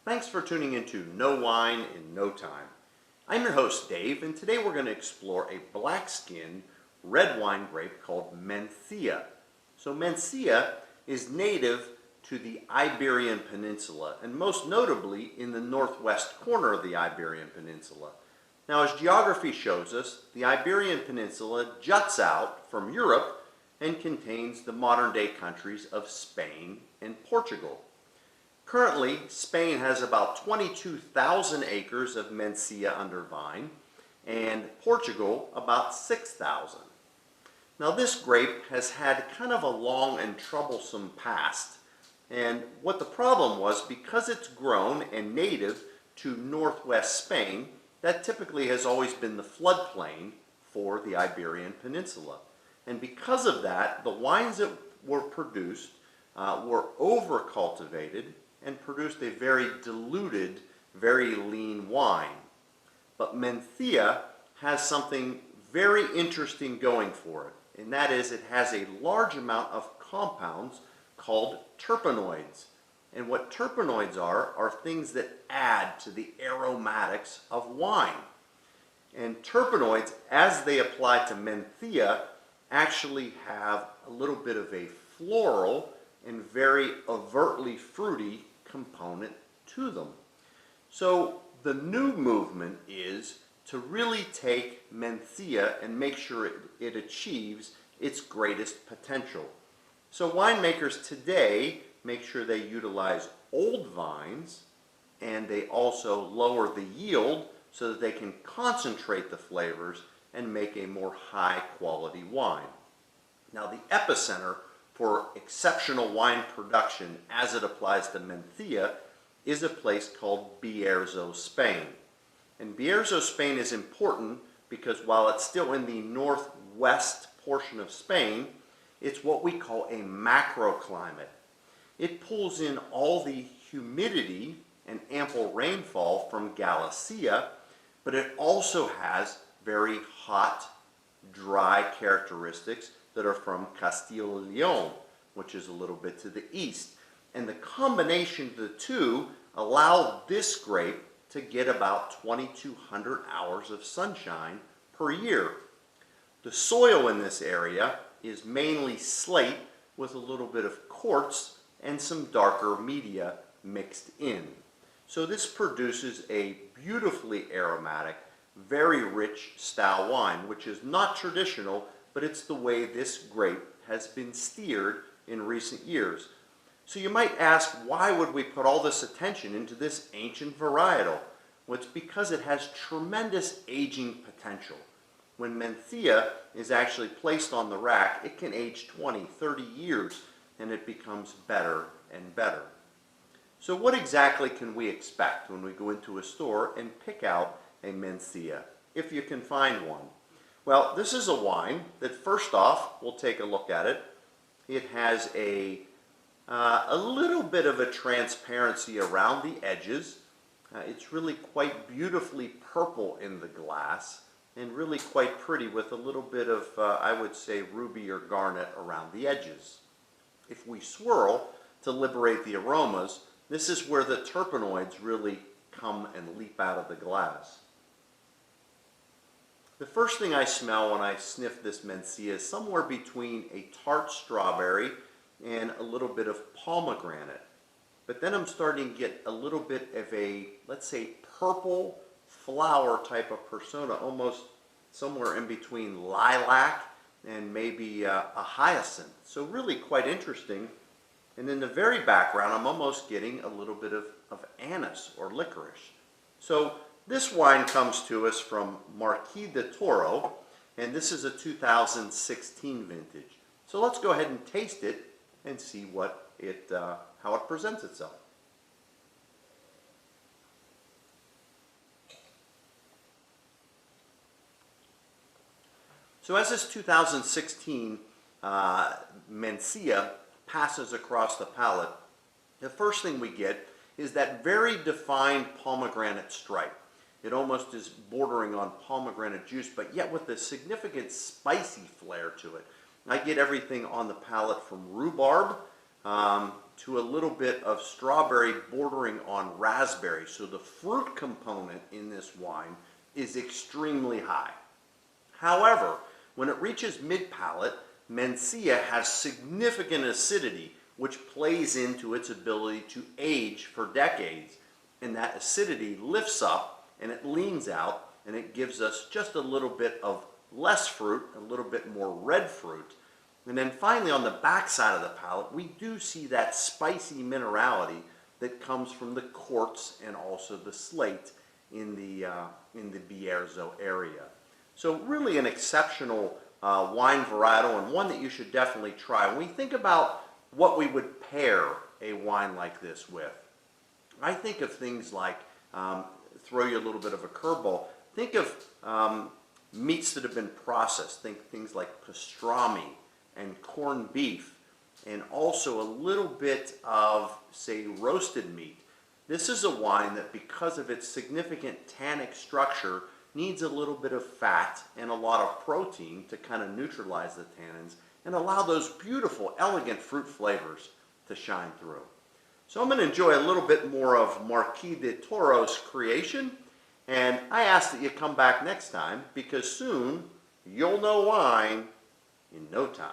Thanks for tuning into No Wine in No Time. I'm your host Dave, and today we're going to explore a black-skinned red wine grape called Mencia. So Mencia is native to the Iberian Peninsula, and most notably in the northwest corner of the Iberian Peninsula. Now, as geography shows us, the Iberian Peninsula juts out from Europe and contains the modern-day countries of Spain and Portugal. Currently, Spain has about 22,000 acres of Mencia under vine, and Portugal about 6,000. Now, this grape has had kind of a long and troublesome past, and what the problem was, because it's grown and native to northwest Spain, that typically has always been the floodplain for the Iberian Peninsula. And because of that, the wines that were produced were over-cultivated and produced a very diluted, very lean wine. But Mencia has something very interesting going for it, and that is it has a large amount of compounds called terpenoids. And what terpenoids are things that add to the aromatics of wine. And terpenoids, as they apply to Mencia, actually have a little bit of a floral and very overtly fruity component to them. So the new movement is to really take Mencia and make sure it achieves its greatest potential. So winemakers today make sure they utilize old vines, and they also lower the yield so that they can concentrate the flavors and make a more high quality wine. Now, the epicenter for exceptional wine production as it applies to Mencia is a place called Bierzo, Spain. And Bierzo, Spain is important because while it's still in the northwest portion of Spain, it's what we call a macroclimate. It pulls in all the humidity and ample rainfall from Galicia, but it also has very hot, dry characteristics that are from Castile and Leon, which is a little bit to the east. And the combination of the two allow this grape to get about 2,200 hours of sunshine per year. The soil in this area is mainly slate with a little bit of quartz and some darker media mixed in. So this produces a beautifully aromatic, very rich style wine, which is not traditional, but it's the way this grape has been steered in recent years. So you might ask, why would we put all this attention into this ancient varietal? Well, it's because it has tremendous aging potential. When Mencia is actually placed on the rack, it can age 20, 30 years, and it becomes better and better. So what exactly can we expect when we go into a store and pick out a Mencia, if you can find one? Well, this is a wine that, first off, we'll take a look at it. It has a little bit of a transparency around the edges. It's really quite beautifully purple in the glass and really quite pretty with a little bit of, I would say, ruby or garnet around the edges. If we swirl to liberate the aromas, this is where the terpenoids really come and leap out of the glass. The first thing I smell when I sniff this Mencia is somewhere between a tart strawberry and a little bit of pomegranate. But then I'm starting to get a little bit of a, let's say, purple flower type of persona, almost somewhere in between lilac and maybe a hyacinth. So really quite interesting. And in the very background, I'm almost getting a little bit of anise or licorice. So this wine comes to us from Marquis de Toro, and this is a 2016 vintage. So let's go ahead and taste it and see how it presents itself. So as this 2016 Mencia passes across the palate, the first thing we get is that very defined pomegranate stripe. It almost is bordering on pomegranate juice, but yet with a significant spicy flair to it. I get everything on the palate from rhubarb to a little bit of strawberry bordering on raspberry. So the fruit component in this wine is extremely high. However, when it reaches mid-palate, Mencia has significant acidity, which plays into its ability to age for decades. And that acidity lifts up and it leans out and it gives us just a little bit of less fruit, a little bit more red fruit. And then finally on the back side of the palate, we do see that spicy minerality that comes from the quartz and also the slate in the Bierzo area. So really an exceptional wine varietal, and one that you should definitely try. When we think about what we would pair a wine like this with, I think of things like, throw you a little bit of a curveball, think of meats that have been processed. Think things like pastrami and corned beef, and also a little bit of, say, roasted meat. This is a wine that, because of its significant tannic structure, needs a little bit of fat and a lot of protein to kind of neutralize the tannins and allow those beautiful, elegant fruit flavors to shine through. So I'm going to enjoy a little bit more of Marquis de Toro's creation, and I ask that you come back next time, because soon you'll know wine in no time.